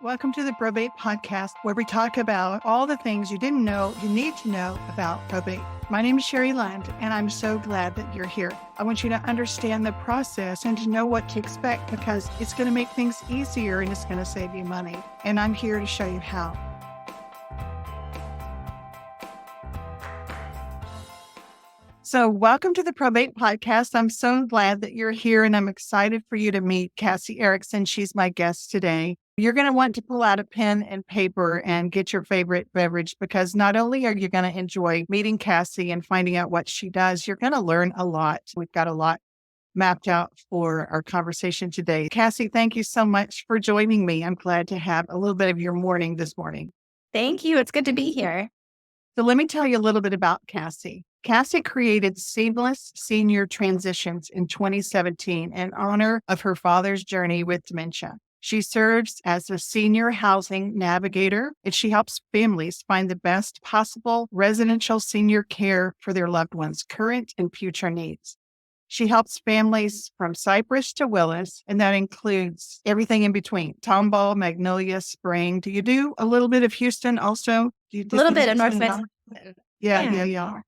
Welcome to the Probate Podcast, where we talk about all the things you didn't know you need to know about probate. My name is Sherri Lund, and I'm so glad that you're here. I want you to understand the process and to know what to expect because it's going to make things easier and it's going to save you money. And I'm here to show you how. So welcome to the Probate Podcast. I'm so glad that you're here, and I'm excited for you to meet Cassy Eriksson. She's my guest today. You're going to want to pull out a pen and paper and get your favorite beverage because not only are you going to enjoy meeting Cassy and finding out what she does, you're going to learn a lot. We've got a lot mapped out for our conversation today. Cassy, thank you so much for joining me. I'm glad to have a little bit of your morning this morning. Thank you. It's good to be here. So let me tell you a little bit about Cassy. Cassy created Seamless Senior Transitions in 2017 in honor of her father's journey with dementia. She serves as a Senior Housing Navigator, and she helps families find the best possible residential senior care for their loved ones' current and future needs. She helps families from Cypress to Willis, and that includes everything in between, Tomball, Magnolia, Spring. Do you do a little bit of Houston also? A little bit of Northwest. Yeah.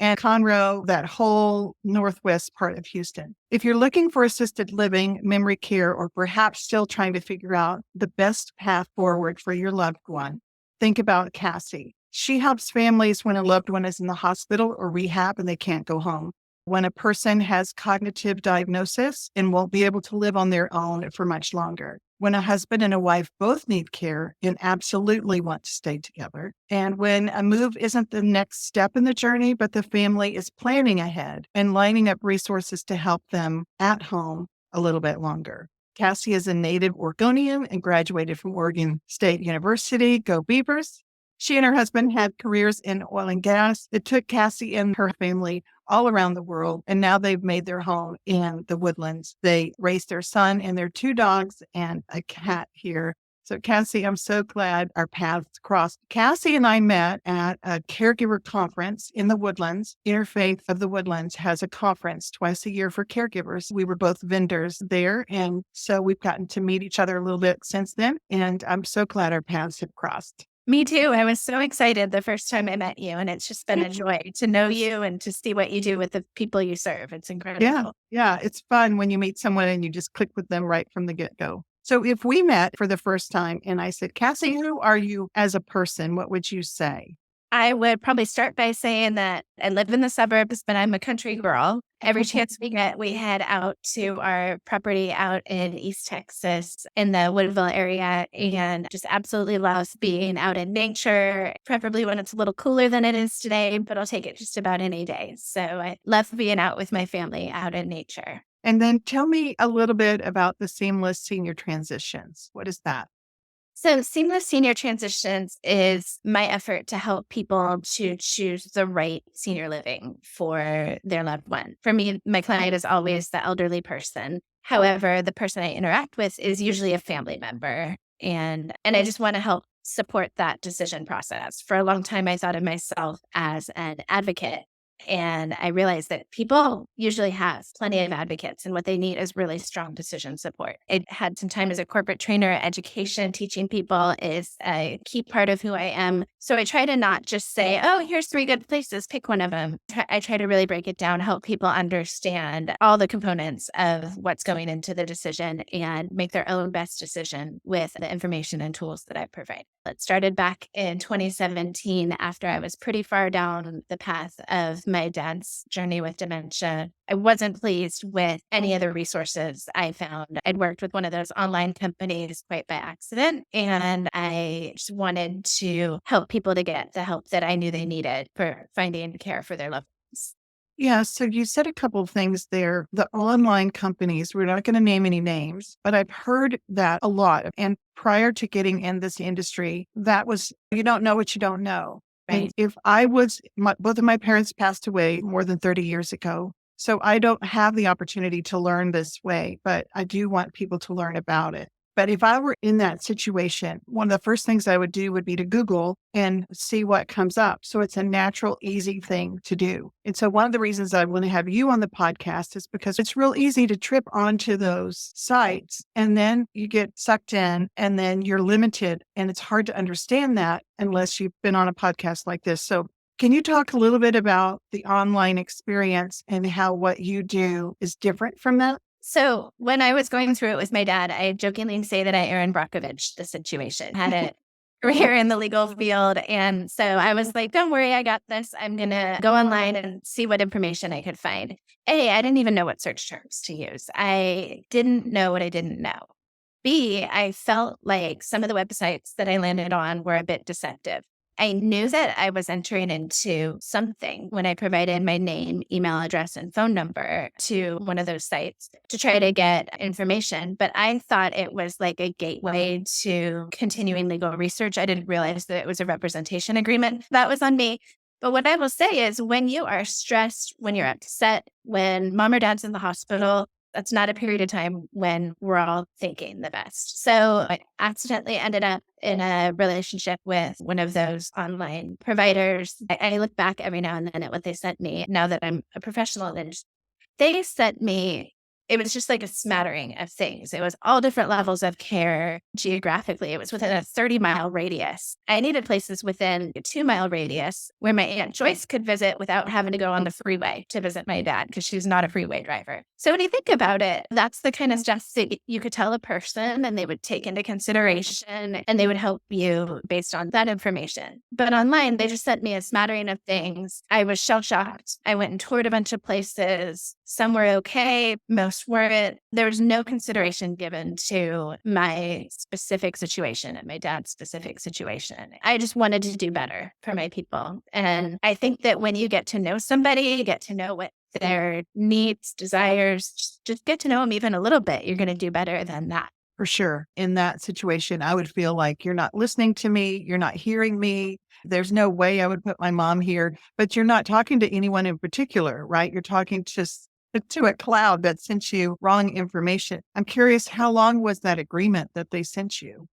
And Conroe, that whole northwest part of Houston. If you're looking for assisted living, memory care, or perhaps still trying to figure out the best path forward for your loved one, think about Cassy. She helps families when a loved one is in the hospital or rehab and they can't go home. When a person has cognitive diagnosis and won't be able to live on their own for much longer. When a husband and a wife both need care and absolutely want to stay together. And when a move isn't the next step in the journey, but the family is planning ahead and lining up resources to help them at home a little bit longer. Cassy is a native Oregonian and graduated from Oregon State University. Go Beavers. She and her husband had careers in oil and gas. It took Cassy and her family all around the world, and now they've made their home in the Woodlands. They raised their son and their 2 dogs and a cat here. So Cassy, I'm so glad our paths crossed. Cassy and I met at a caregiver conference in the Woodlands. Interfaith of the Woodlands has a conference twice a year for caregivers. We were both vendors there, and so we've gotten to meet each other a little bit since then, and I'm so glad our paths have crossed. Me too. I was so excited the first time I met you, and it's just been a joy to know you and to see what you do with the people you serve. It's incredible. Yeah. It's fun when you meet someone and you just click with them right from the get-go. So if we met for the first time and I said, Cassy, who are you as a person? What would you say? I would probably start by saying that I live in the suburbs, but I'm a country girl. Every chance we get, we head out to our property out in East Texas in the Woodville area and just absolutely love being out in nature, preferably when it's a little cooler than it is today, but I'll take it just about any day. So I love being out with my family out in nature. And then tell me a little bit about the Seamless Senior Transitions. What is that? So Seamless Senior Transitions is my effort to help people to choose the right senior living for their loved one. For me, my client is always the elderly person. However, the person I interact with is usually a family member. And I just want to help support that decision process. For a long time, I thought of myself as an advocate. And I realized that people usually have plenty of advocates, and what they need is really strong decision support. I had some time as a corporate trainer. Education, teaching people is a key part of who I am. So I try to not just say, oh, here's 3 good places, pick one of them. I try to really break it down, help people understand all the components of what's going into the decision and make their own best decision with the information and tools that I provide. It started back in 2017 after I was pretty far down the path of my dad's journey with dementia. I wasn't pleased with any of the resources I found. I'd worked with one of those online companies quite by accident, and I just wanted to help people to get the help that I knew they needed for finding care for their loved ones. Yeah, so you said a couple of things there. The online companies, we're not going to name any names, but I've heard that a lot. And prior to getting in this industry, that was, you don't know what you don't know. Right. And if both of my parents passed away more than 30 years ago. So I don't have the opportunity to learn this way, but I do want people to learn about it. But if I were in that situation, one of the first things I would do would be to Google and see what comes up. So it's a natural, easy thing to do. And so one of the reasons I want to have you on the podcast is because it's real easy to trip onto those sites and then you get sucked in and then you're limited. And it's hard to understand that unless you've been on a podcast like this. So can you talk a little bit about the online experience and how what you do is different from that? So when I was going through it with my dad, I jokingly say that I Aaron Brockovich the situation, had a career in the legal field. And so I was like, don't worry, I got this. I'm going to go online and see what information I could find. A, I didn't even know what search terms to use. I didn't know what I didn't know. B, I felt like some of the websites that I landed on were a bit deceptive. I knew that I was entering into something when I provided my name, email address, and phone number to one of those sites to try to get information. But I thought it was like a gateway to continuing legal research. I didn't realize that it was a representation agreement. That was on me. But what I will say is when you are stressed, when you're upset, when mom or dad's in the hospital, that's not a period of time when we're all thinking the best. So I accidentally ended up in a relationship with one of those online providers. I look back every now and then at what they sent me now that I'm a professional. And they sent me, it was just like a smattering of things. It was all different levels of care geographically. It was within a 30-mile radius. I needed places within a 2-mile radius where my Aunt Joyce could visit without having to go on the freeway to visit my dad because she's not a freeway driver. So when you think about it, that's the kind of stuff that you could tell a person and they would take into consideration and they would help you based on that information. But online, they just sent me a smattering of things. I was shell-shocked. I went and toured a bunch of places. Some were okay, most weren't. There was no consideration given to my specific situation and my dad's specific situation. I just wanted to do better for my people. And I think that when you get to know somebody, you get to know what their needs, desires, just get to know them even a little bit, you're going to do better than that. For sure. In that situation, I would feel like you're not listening to me. You're not hearing me. There's no way I would put my mom here, but you're not talking to anyone in particular, right? You're talking just to a cloud that sent you wrong information. I'm curious, how long was that agreement that they sent you?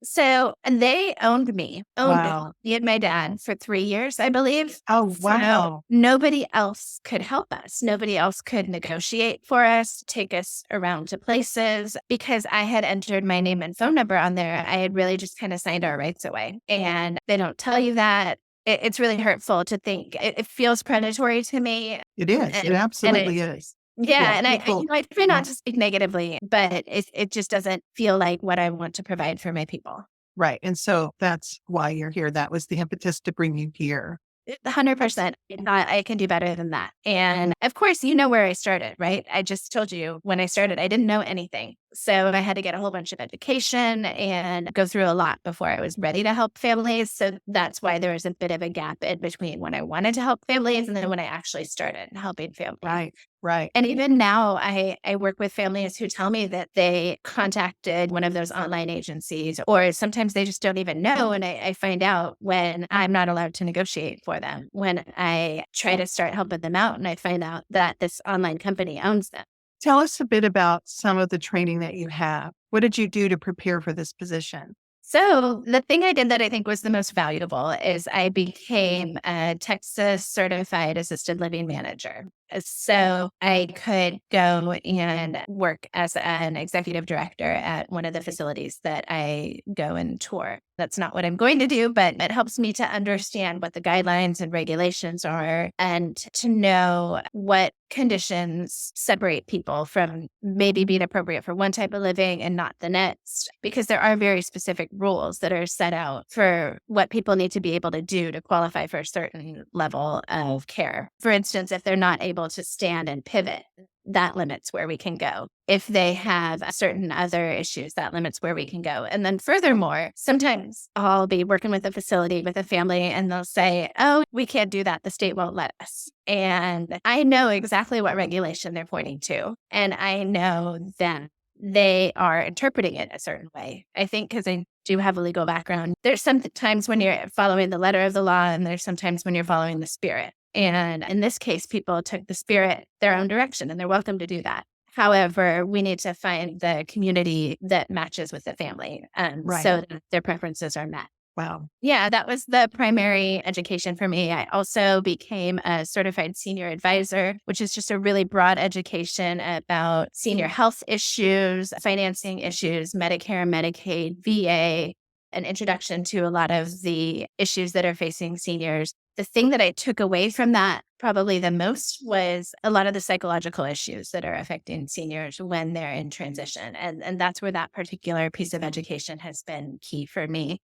So they owned me Wow. me and my dad for 3 years, I believe. Oh, So wow. nobody else could help us. Nobody else could negotiate for us, take us around to places because I had entered my name and phone number on there. I had really just kind of signed our rights away. And they don't tell you that. It's really hurtful to think. It feels predatory to me. It is. It And absolutely is. yeah, and People. I try not to speak negatively, but it just doesn't feel like what I want to provide for my people. Right. And so that's why you're here. That was the impetus to bring you here. 100%. I thought I can do better than that. And of course, you know where I started, right? I just told you when I started, I didn't know anything. So I had to get a whole bunch of education and go through a lot before I was ready to help families. So that's why there was a bit of a gap in between when I wanted to help families and then when I actually started helping families. Right. Right. And even now, I work with families who tell me that they contacted one of those online agencies, or sometimes they just don't even know. And I find out when I'm not allowed to negotiate for them, when I try to start helping them out and I find out that this online company owns them. Tell us a bit about some of the training that you have. What did you do to prepare for this position? So the thing I did that I think was the most valuable is I became a Texas certified assisted living manager. So I could go and work as an executive director at one of the facilities that I go and tour. That's not what I'm going to do, but it helps me to understand what the guidelines and regulations are and to know what conditions separate people from maybe being appropriate for one type of living and not the next, because there are very specific rules that are set out for what people need to be able to do to qualify for a certain level of care. For instance, if they're not able to stand and pivot, that limits where we can go. If they have certain other issues, that limits where we can go. And then furthermore, sometimes I'll be working with a facility, with a family, and they'll say, oh, we can't do that. The state won't let us. And I know exactly what regulation they're pointing to. And I know that they are interpreting it a certain way. I think because I do have a legal background, there's some times when you're following the letter of the law, and there's sometimes when you're following the spirit. And in this case, people took the spirit their own direction, and they're welcome to do that. However, we need to find the community that matches with the family so that their preferences are met. Wow. Yeah, that was the primary education for me. I also became a certified senior advisor, which is just a really broad education about senior health issues, financing issues, Medicare, Medicaid, VA, an introduction to a lot of the issues that are facing seniors. The thing that I took away from that probably the most was a lot of the psychological issues that are affecting seniors when they're in transition. And that's where that particular piece of education has been key for me.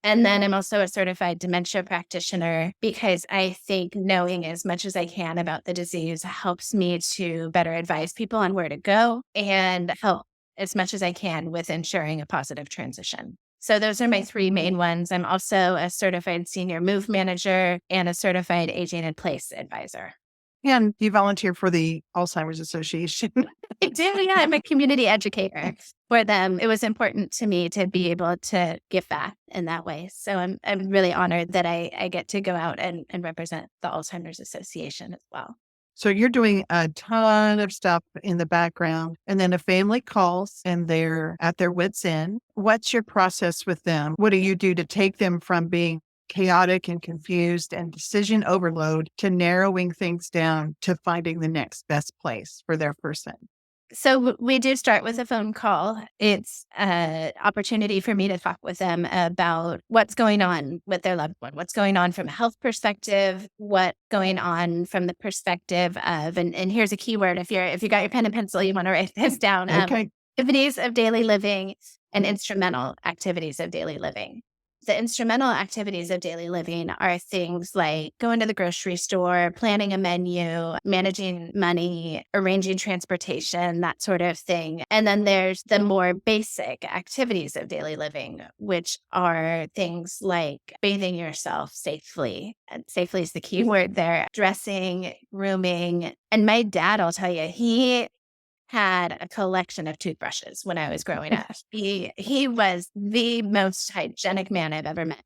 And then I'm also a certified dementia practitioner because I think knowing as much as I can about the disease helps me to better advise people on where to go and help as much as I can with ensuring a positive transition. So those are my three main ones. I'm also a certified senior move manager and a certified aging in place advisor. And you volunteer for the Alzheimer's Association. I do, yeah. I'm a community educator for them. It was important to me to be able to give back in that way. So I'm really honored that I get to go out and represent the Alzheimer's Association as well. So you're doing a ton of stuff in the background, and then a family calls and they're at their wits' end. What's your process with them? What do you do to take them from being chaotic and confused and decision overload to narrowing things down to finding the next best place for their person? So we do start with a phone call. It's an opportunity for me to talk with them about what's going on with their loved one, what's going on from a health perspective, what's going on from the perspective of, and here's a keyword. If you got your pen and pencil, you want to write this down. Okay. Activities of daily living and instrumental activities of daily living. The instrumental activities of daily living are things like going to the grocery store, planning a menu, managing money, arranging transportation, that sort of thing. And then there's the more basic activities of daily living, which are things like bathing yourself safely. And safely is the key word there. Dressing, grooming. And my dad, I'll tell you, he had a collection of toothbrushes when I was growing up. He was the most hygienic man I've ever met.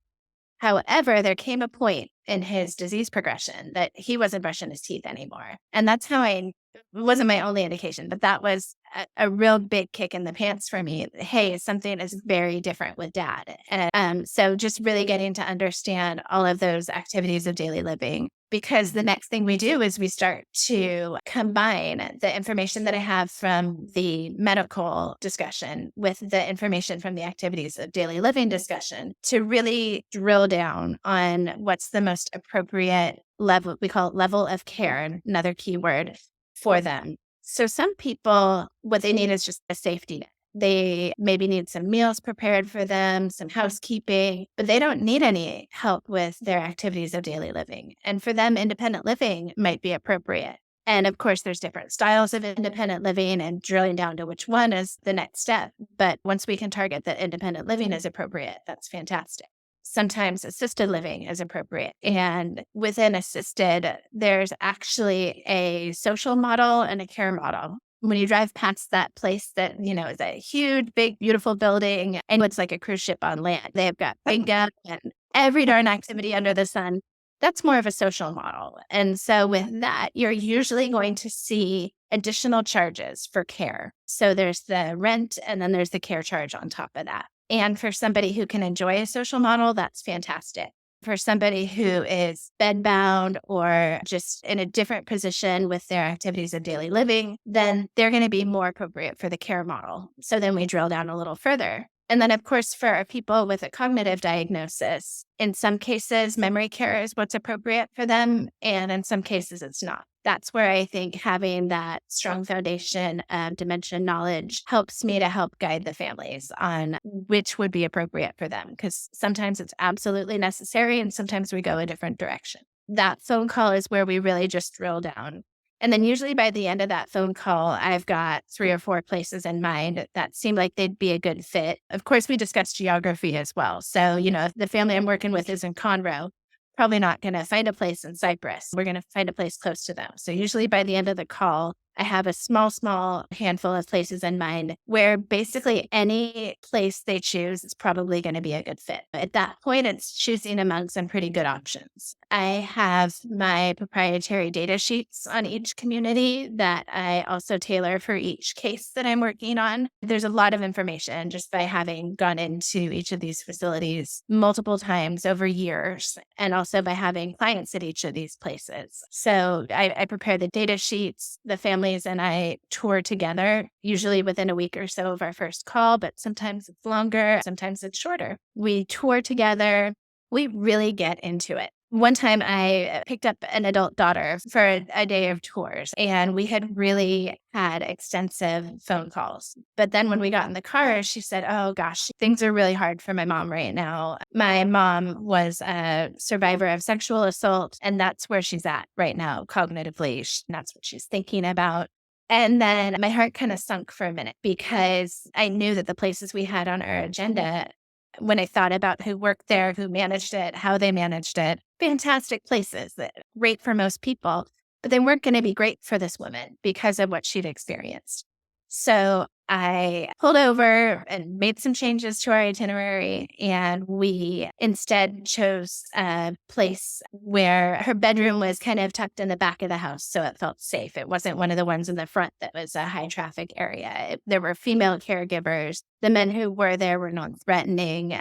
However, there came a point in his disease progression that he wasn't brushing his teeth anymore. And that's how it wasn't my only indication, but that was a real big kick in the pants for me. Hey, something is very different with dad. And so just really getting to understand all of those activities of daily living. Because the next thing we do is we start to combine the information that I have from the medical discussion with the information from the activities of daily living discussion to really drill down on what's the most appropriate level, we call it level of care, another keyword for them. So some people, what they need is just a safety net. They maybe need some meals prepared for them, some housekeeping, but they don't need any help with their activities of daily living. And for them, independent living might be appropriate. And of course, there's different styles of independent living, and drilling down to which one is the next step. But once we can target that independent living is appropriate, that's fantastic. Sometimes assisted living is appropriate. And within assisted, there's actually a social model and a care model. When you drive past that place that, is a huge, big, beautiful building, and it's like a cruise ship on land. They've got bingo and every darn activity under the sun. That's more of a social model. And so with that, you're usually going to see additional charges for care. So there's the rent, and then there's the care charge on top of that. And for somebody who can enjoy a social model, that's fantastic. For somebody who is bedbound or just in a different position with their activities of daily living, then they're going to be more appropriate for the care model. So then we drill down a little further. And then, of course, for our people with a cognitive diagnosis, in some cases, memory care is what's appropriate for them. And in some cases, it's not. That's where I think having that strong foundation of dementia knowledge helps me to help guide the families on which would be appropriate for them, because sometimes it's absolutely necessary and sometimes we go a different direction. That phone call is where we really just drill down. And then usually by the end of that phone call, I've got 3 or 4 places in mind that seem like they'd be a good fit. Of course, we discuss geography as well. So, if the family I'm working with is in Conroe, probably not going to find a place in Cypress. We're going to find a place close to them. So usually by the end of the call, I have a small handful of places in mind where basically any place they choose is probably going to be a good fit. At that point, it's choosing among some pretty good options. I have my proprietary data sheets on each community that I also tailor for each case that I'm working on. There's a lot of information just by having gone into each of these facilities multiple times over years, and also by having clients at each of these places. So I prepare the data sheets, the families and I tour together, usually within a week or so of our first call, but sometimes it's longer, sometimes it's shorter. We tour together. We really get into it. One time I picked up an adult daughter for a day of tours, and we had really had extensive phone calls. But then when we got in the car, she said, "Oh gosh, things are really hard for my mom right now. My mom was a survivor of sexual assault, and that's where she's at right now, cognitively. That's what she's thinking about." And then my heart kind of sunk for a minute because I knew that the places we had on our agenda, when I thought about who worked there, who managed it, how they managed it, fantastic places that great for most people, but they weren't going to be great for this woman because of what she'd experienced. So I pulled over and made some changes to our itinerary, and we instead chose a place where her bedroom was kind of tucked in the back of the house, so it felt safe. It wasn't one of the ones in the front that was a high traffic area. There were female caregivers. The men who were there were non-threatening,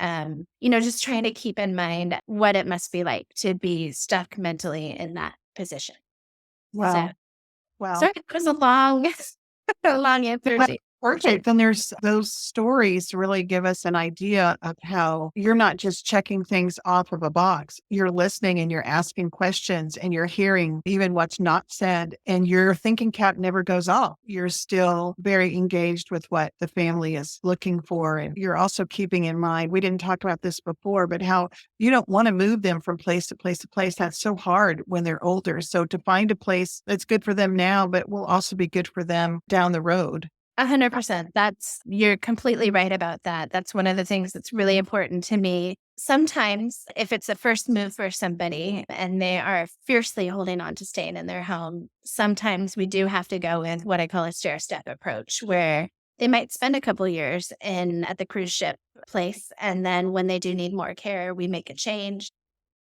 just trying to keep in mind what it must be like to be stuck mentally in that position. So, Wow. Wow. sorry, it was a long, a long answer. But perfect. Then there's those stories really give us an idea of how you're not just checking things off of a box. You're listening and you're asking questions and you're hearing even what's not said, and your thinking cap never goes off. You're still very engaged with what the family is looking for. And you're also keeping in mind, we didn't talk about this before, but how you don't want to move them from place to place to place. That's so hard when they're older. So to find a place that's good for them now, but will also be good for them down the road. 100%. You're completely right about that. That's one of the things that's really important to me. Sometimes if it's a first move for somebody and they are fiercely holding on to staying in their home, sometimes we do have to go with what I call a stair-step approach, where they might spend a couple years at the cruise ship place. And then when they do need more care, we make a change.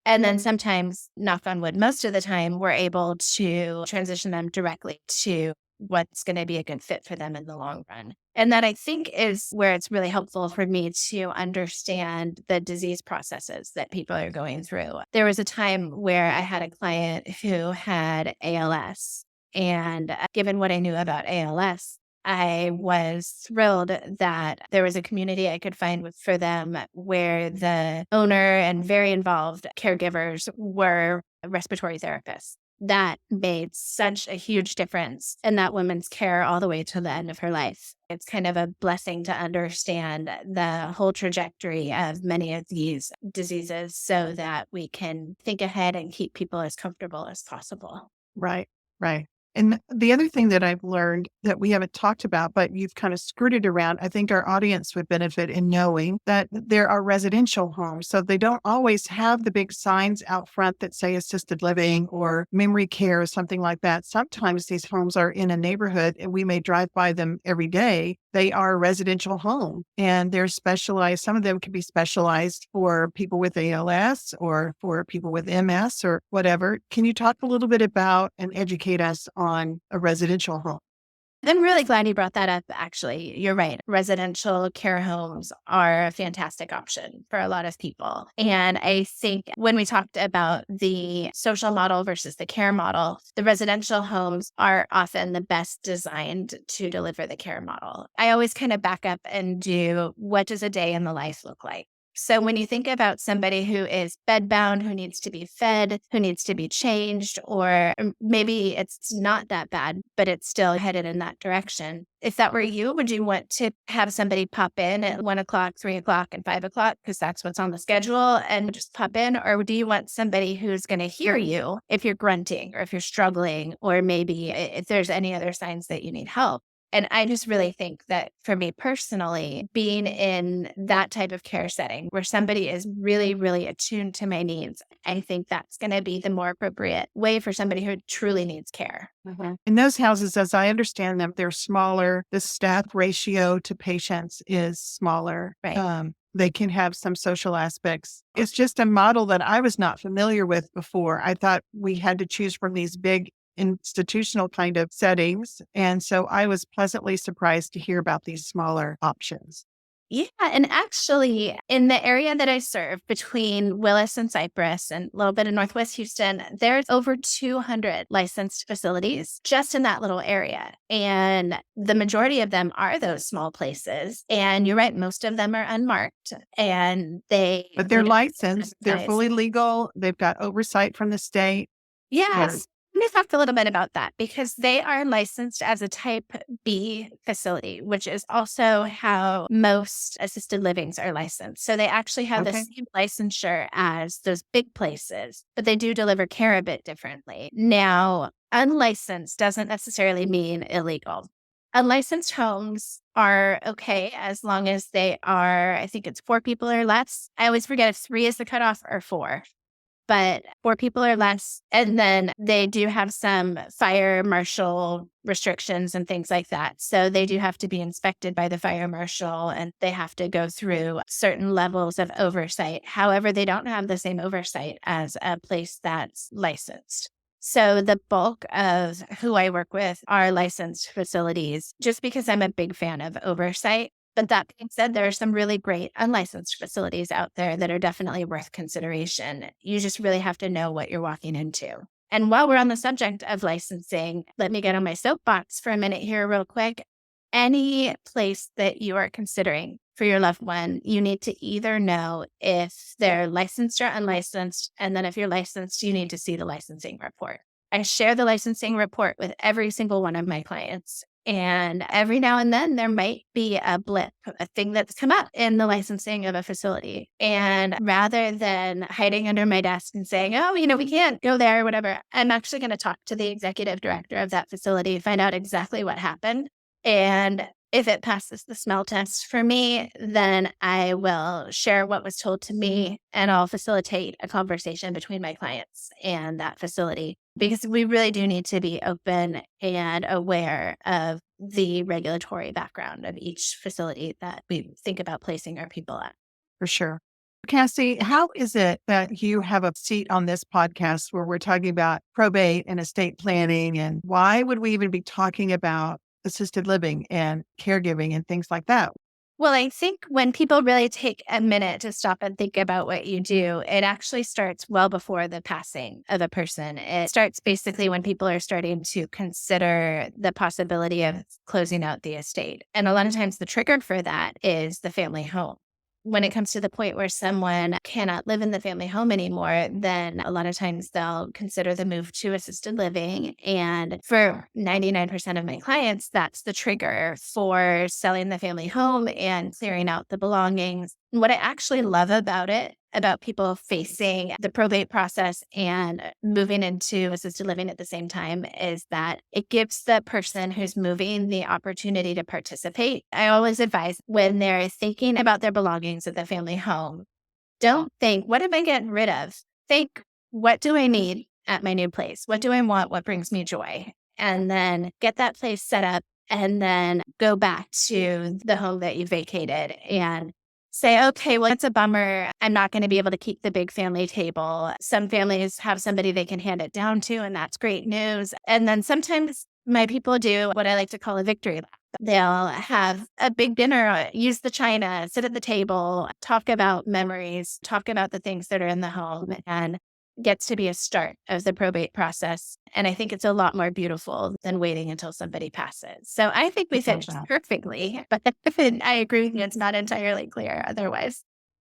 And then sometimes, knock on wood, most of the time, we're able to transition them directly to what's going to be a good fit for them in the long run. And that, I think, is where it's really helpful for me to understand the disease processes that people are going through. There was a time where I had a client who had ALS. And given what I knew about ALS, I was thrilled that there was a community I could find for them where the owner and very involved caregivers were respiratory therapists. That made such a huge difference in that woman's care all the way to the end of her life. It's kind of a blessing to understand the whole trajectory of many of these diseases so that we can think ahead and keep people as comfortable as possible. Right, right. And the other thing that I've learned that we haven't talked about, but you've kind of skirted around, I think our audience would benefit in knowing that there are residential homes. So they don't always have the big signs out front that say assisted living or memory care or something like that. Sometimes these homes are in a neighborhood and we may drive by them every day. They are a residential home and they're specialized. Some of them can be specialized for people with ALS or for people with MS or whatever. Can you talk a little bit about and educate us on a residential home? I'm really glad you brought that up, actually. You're right. Residential care homes are a fantastic option for a lot of people. And I think when we talked about the social model versus the care model, the residential homes are often the best designed to deliver the care model. I always kind of back up and do, what does a day in the life look like? So when you think about somebody who is bedbound, who needs to be fed, who needs to be changed, or maybe it's not that bad, but it's still headed in that direction. If that were you, would you want to have somebody pop in at 1 o'clock, 3 o'clock, and 5 o'clock, because that's what's on the schedule, and just pop in? Or do you want somebody who's going to hear you if you're grunting or if you're struggling, or maybe if there's any other signs that you need help? And I just really think that for me personally, being in that type of care setting where somebody is really, really attuned to my needs, I think that's going to be the more appropriate way for somebody who truly needs care. In those houses, as I understand them, they're smaller. The staff ratio to patients is smaller. Right. They can have some social aspects. It's just a model that I was not familiar with before. I thought we had to choose from these big institutional kind of settings. And so I was pleasantly surprised to hear about these smaller options. Yeah. And actually, in the area that I serve between Willis and Cypress and a little bit of Northwest Houston, there's over 200 licensed facilities just in that little area. And the majority of them are those small places. And you're right, most of them are unmarked and But they're licensed, they're fully legal, they've got oversight from the state. Yes. Let me talk a little bit about that because they are licensed as a type B facility, which is also how most assisted livings are licensed. So they actually have the same licensure as those big places, but they do deliver care a bit differently. Now, unlicensed doesn't necessarily mean illegal. Unlicensed homes are okay as long as they are, I think it's 4 people or less. I always forget if 3 is the cutoff or 4. But 4 people or less. And then they do have some fire marshal restrictions and things like that. So they do have to be inspected by the fire marshal and they have to go through certain levels of oversight. However, they don't have the same oversight as a place that's licensed. So the bulk of who I work with are licensed facilities, just because I'm a big fan of oversight. But that being said, there are some really great unlicensed facilities out there that are definitely worth consideration. You just really have to know what you're walking into. And while we're on the subject of licensing, let me get on my soapbox for a minute here real quick. Any place that you are considering for your loved one, you need to either know if they're licensed or unlicensed. And then if you're licensed, you need to see the licensing report. I share the licensing report with every single one of my clients. And every now and then there might be a blip, a thing that's come up in the licensing of a facility. And rather than hiding under my desk and saying, oh, we can't go there or whatever, I'm actually going to talk to the executive director of that facility, find out exactly what happened. And if it passes the smell test for me, then I will share what was told to me and I'll facilitate a conversation between my clients and that facility because we really do need to be open and aware of the regulatory background of each facility that we think about placing our people at. For sure. Cassy, how is it that you have a seat on this podcast where we're talking about probate and estate planning? And why would we even be talking about assisted living and caregiving and things like that? Well, I think when people really take a minute to stop and think about what you do, it actually starts well before the passing of a person. It starts basically when people are starting to consider the possibility of closing out the estate. And a lot of times the trigger for that is the family home. When it comes to the point where someone cannot live in the family home anymore, then a lot of times they'll consider the move to assisted living. And for 99% of my clients, that's the trigger for selling the family home and clearing out the belongings. What I actually love about it, about people facing the probate process and moving into assisted living at the same time, is that it gives the person who's moving the opportunity to participate. I always advise when they're thinking about their belongings at the family home, don't think, what am I getting rid of? Think, what do I need at my new place? What do I want? What brings me joy? And then get that place set up and then go back to the home that you vacated and say, okay, well, it's a bummer. I'm not going to be able to keep the big family table. Some families have somebody they can hand it down to, and that's great news. And then sometimes my people do what I like to call a victory lap. They'll have a big dinner, use the china, sit at the table, talk about memories, talk about the things that are in the home, and gets to be a start of the probate process. And I think it's a lot more beautiful than waiting until somebody passes. So I think we fit perfectly, but I agree with you. It's not entirely clear otherwise.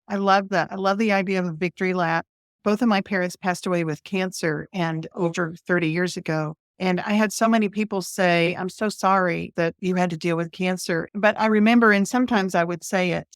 I love that. I love the idea of a victory lap. Both of my parents passed away with cancer and over 30 years ago. And I had so many people say, I'm so sorry that you had to deal with cancer. But I remember, and sometimes I would say it,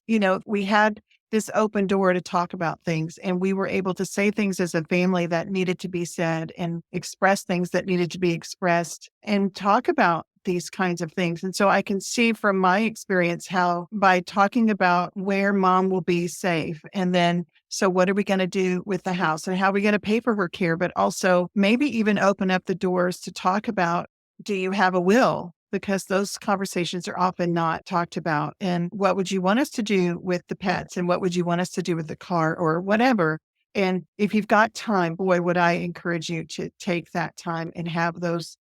we had this open door to talk about things. And we were able to say things as a family that needed to be said and express things that needed to be expressed and talk about these kinds of things. And so I can see from my experience how by talking about where mom will be safe, and then so what are we going to do with the house and how are we going to pay for her care, but also maybe even open up the doors to talk about, do you have a will? Because those conversations are often not talked about. And what would you want us to do with the pets? And what would you want us to do with the car or whatever? And if you've got time, boy, would I encourage you to take that time and have those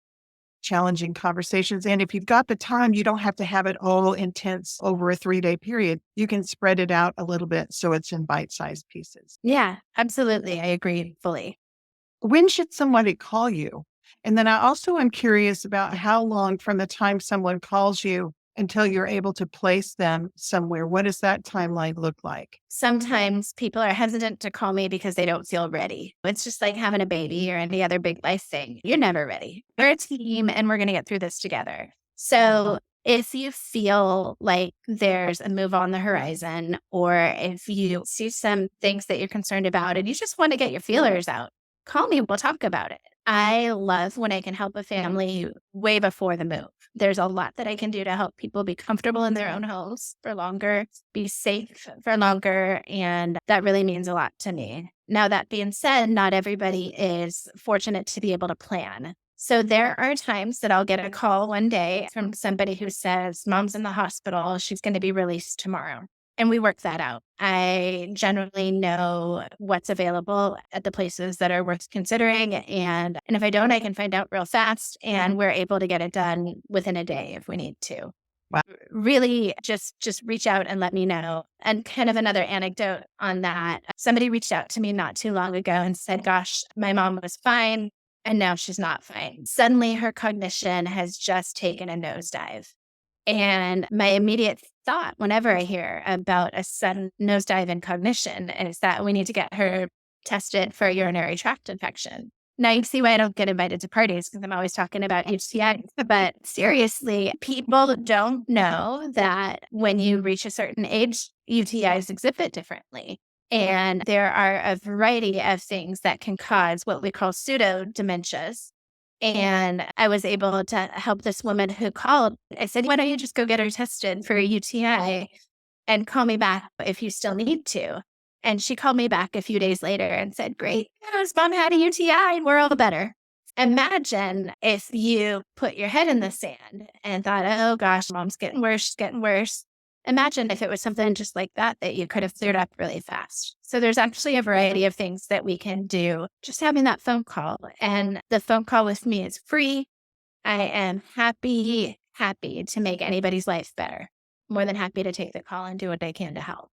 challenging conversations. And if you've got the time, you don't have to have it all intense over a 3-day period. You can spread it out a little bit so it's in bite-sized pieces. Yeah, absolutely. I agree fully. When should somebody call you? And then I also am curious about how long from the time someone calls you until you're able to place them somewhere. What does that timeline look like? Sometimes people are hesitant to call me because they don't feel ready. It's just like having a baby or any other big life thing. You're never ready. We're a team and we're going to get through this together. So if you feel like there's a move on the horizon, or if you see some things that you're concerned about and you just want to get your feelers out, call me. We'll talk about it. I love when I can help a family way before the move. There's a lot that I can do to help people be comfortable in their own homes for longer, be safe for longer, and that really means a lot to me. Now, that being said, not everybody is fortunate to be able to plan. So there are times that I'll get a call one day from somebody who says, Mom's in the hospital, she's going to be released tomorrow. And we work that out. I generally know what's available at the places that are worth considering. And if I don't, I can find out real fast, and we're able to get it done within a day if we need to. Wow. Really just reach out and let me know. And kind of another anecdote on that. Somebody reached out to me not too long ago and said, gosh, my mom was fine and now she's not fine. Suddenly her cognition has just taken a nosedive. And my immediate thought whenever I hear about a sudden nosedive in cognition is that we need to get her tested for a urinary tract infection. Now you see why I don't get invited to parties, because I'm always talking about UTIs. But seriously, people don't know that when you reach a certain age, UTIs exhibit differently. And there are a variety of things that can cause what we call pseudo-dementias. And I was able to help this woman who called. I said, why don't you just go get her tested for a UTI and call me back if you still need to? And she called me back a few days later and said, great, his mom had a UTI and we're all better. Imagine if you put your head in the sand and thought, oh gosh, mom's getting worse, she's getting worse. Imagine if it was something just like that you could have cleared up really fast. So there's actually a variety of things that we can do just having that phone call. And the phone call with me is free. I am happy to make anybody's life better. More than happy to take the call and do what I can to help.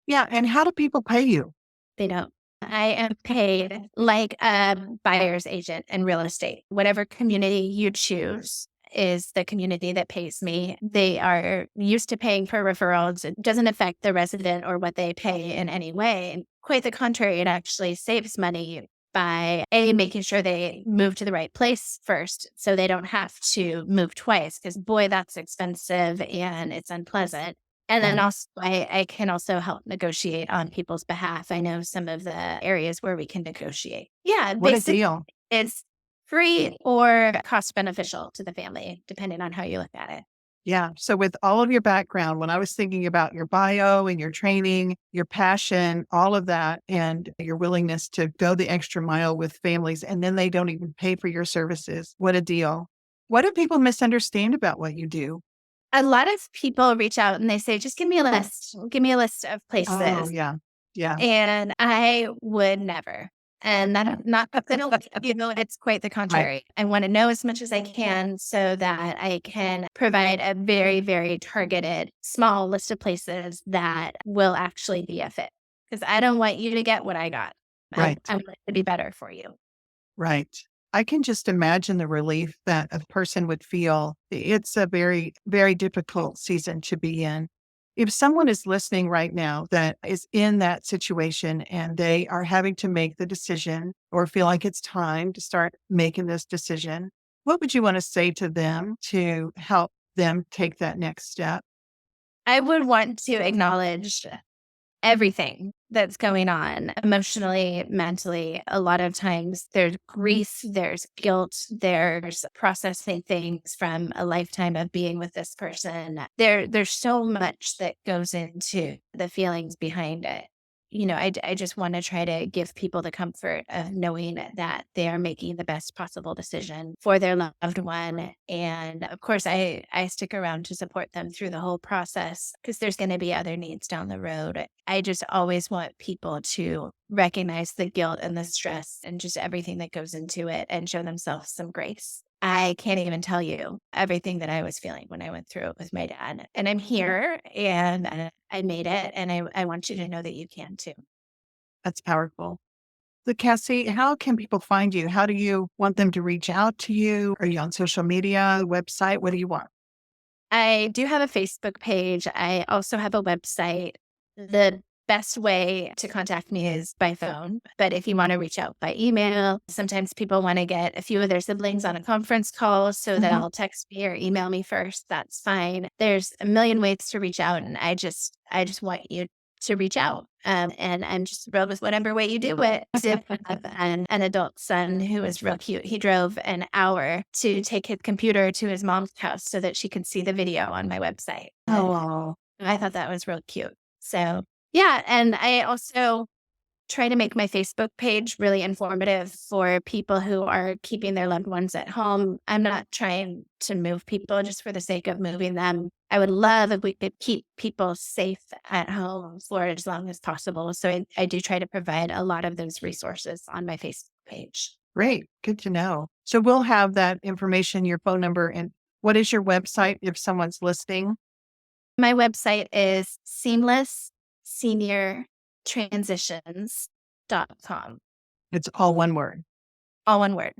Yeah. And how do people pay you? They don't. I am paid like a buyer's agent in real estate. Whatever community you choose is the community that pays me. They are used to paying for referrals. It doesn't affect the resident or what they pay in any way. And quite the contrary, it actually saves money by making sure they move to the right place first so they don't have to move twice, because boy, that's expensive and it's unpleasant. And then also, I can also help negotiate on people's behalf. I know some of the areas where we can negotiate. Yeah, What a deal. It's free or cost beneficial to the family, depending on how you look at it. Yeah. So with all of your background, when I was thinking about your bio and your training, your passion, all of that, and your willingness to go the extra mile with families, and then they don't even pay for your services. What a deal. What do people misunderstand about what you do? A lot of people reach out and they say, just give me a list. Give me a list of places. Oh, yeah. Yeah. And I would never. And that's not, it's quite the contrary. Right. I want to know as much as I can so that I can provide a very, very targeted small list of places that will actually be a fit. Because I don't want you to get what I got. Right. I want it to be better for you. Right. I can just imagine the relief that a person would feel. It's a very, very difficult season to be in. If someone is listening right now that is in that situation and they are having to make the decision or feel like it's time to start making this decision, what would you want to say to them to help them take that next step? I would want to acknowledge everything that's going on emotionally, mentally. A lot of times there's grief, there's guilt, there's processing things from a lifetime of being with this person. There's so much that goes into the feelings behind it. I just want to try to give people the comfort of knowing that they are making the best possible decision for their loved one. And of course, I stick around to support them through the whole process because there's going to be other needs down the road. I just always want people to recognize the guilt and the stress and just everything that goes into it and show themselves some grace. I can't even tell you everything that I was feeling when I went through it with my dad. And I'm here and I made it. And I want you to know that you can too. That's powerful. So, Cassy, how can people find you? How do you want them to reach out to you? Are you on social media, website? What do you want? I do have a Facebook page. I also have a website. The best way to contact me is by phone. But if you want to reach out by email, sometimes people want to get a few of their siblings on a conference call. So they'll text me or email me first. That's fine. There's a million ways to reach out. And I just want you to reach out. And I'm just thrilled with whatever way you do it. I have an adult son who is real cute. He drove an hour to take his computer to his mom's house so that she could see the video on my website. Oh, I thought that was real cute. So yeah. And I also try to make my Facebook page really informative for people who are keeping their loved ones at home. I'm not trying to move people just for the sake of moving them. I would love if we could keep people safe at home for as long as possible. So I do try to provide a lot of those resources on my Facebook page. great. Good to know. So we'll have that information, your phone number, and what is your website if someone's listening? My website is seamlessseniortransitions.com. It's all one word. All one word.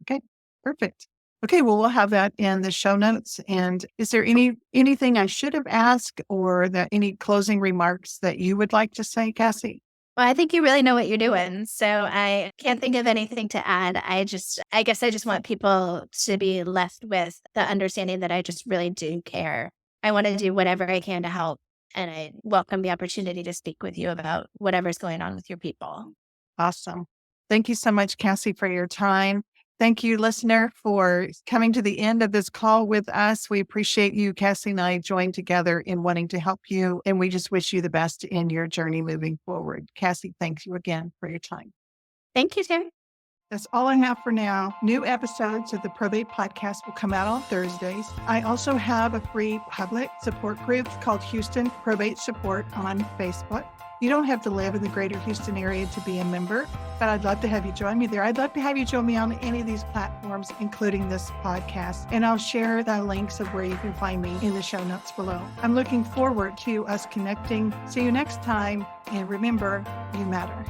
Okay, perfect. Okay, well, we'll have that in the show notes. And is there anything I should have asked or any closing remarks that you would like to say, Cassy? Well, I think you really know what you're doing. So I can't think of anything to add. I guess I just want people to be left with the understanding that I just really do care. I want to do whatever I can to help. And I welcome the opportunity to speak with you about whatever's going on with your people. Awesome. Thank you so much, Cassy, for your time. Thank you, listener, for coming to the end of this call with us. We appreciate you. Cassy and I joined together in wanting to help you, and we just wish you the best in your journey moving forward. Cassy, thank you again for your time. Thank you, Tim. That's all I have for now. New episodes of the Probate Podcast will come out on Thursdays. I also have a free public support group called Houston Probate Support on Facebook. You don't have to live in the greater Houston area to be a member, but I'd love to have you join me there. I'd love to have you join me on any of these platforms, including this podcast, and I'll share the links of where you can find me in the show notes below. I'm looking forward to us connecting. See you next time, and remember, you matter.